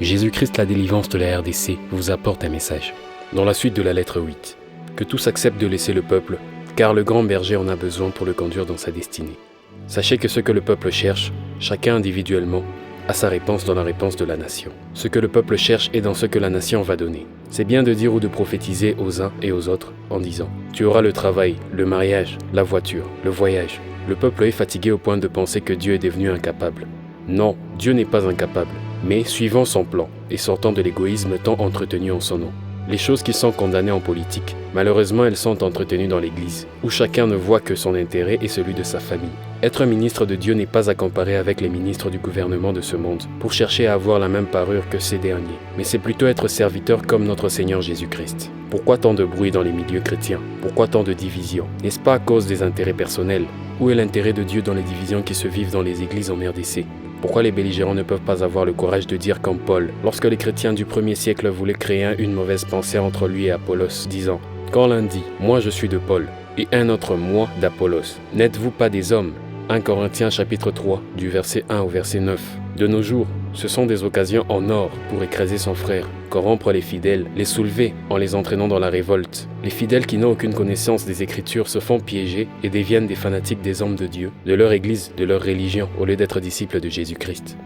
Jésus-Christ, la délivrance de la RDC, vous apporte un message. Dans la suite de la lettre 8, que tous acceptent de laisser le peuple, car le grand berger en a besoin pour le conduire dans sa destinée. Sachez que ce que le peuple cherche, chacun individuellement, a sa réponse dans la réponse de la nation. Ce que le peuple cherche est dans ce que la nation va donner. C'est bien de dire ou de prophétiser aux uns et aux autres en disant « Tu auras le travail, le mariage, la voiture, le voyage ». Le peuple est fatigué au point de penser que Dieu est devenu incapable. Non, Dieu n'est pas incapable, mais suivant son plan et sortant de l'égoïsme tant entretenu en son nom. Les choses qui sont condamnées en politique, malheureusement elles sont entretenues dans l'Église, où chacun ne voit que son intérêt et celui de sa famille. Être un ministre de Dieu n'est pas à comparer avec les ministres du gouvernement de ce monde, pour chercher à avoir la même parure que ces derniers, mais c'est plutôt être serviteur comme notre Seigneur Jésus-Christ. Pourquoi tant de bruit dans les milieux chrétiens? Pourquoi tant de divisions? N'est-ce pas à cause des intérêts personnels? Où est l'intérêt de Dieu dans les divisions qui se vivent dans les églises en RDC? Pourquoi les belligérants ne peuvent pas avoir le courage de dire comme Paul, lorsque les chrétiens du 1er siècle voulaient créer une mauvaise pensée entre lui et Apollos, disant « Quand l'un dit « Moi je suis de Paul » et un autre « Moi d'Apollos », n'êtes-vous pas des hommes » 1 Corinthiens chapitre 3, du verset 1 au verset 9. De nos jours, ce sont des occasions en or pour écraser son frère, corrompre les fidèles, les soulever en les entraînant dans la révolte. Les fidèles qui n'ont aucune connaissance des Écritures se font piéger et deviennent des fanatiques des hommes de Dieu, de leur Église, de leur religion, au lieu d'être disciples de Jésus-Christ.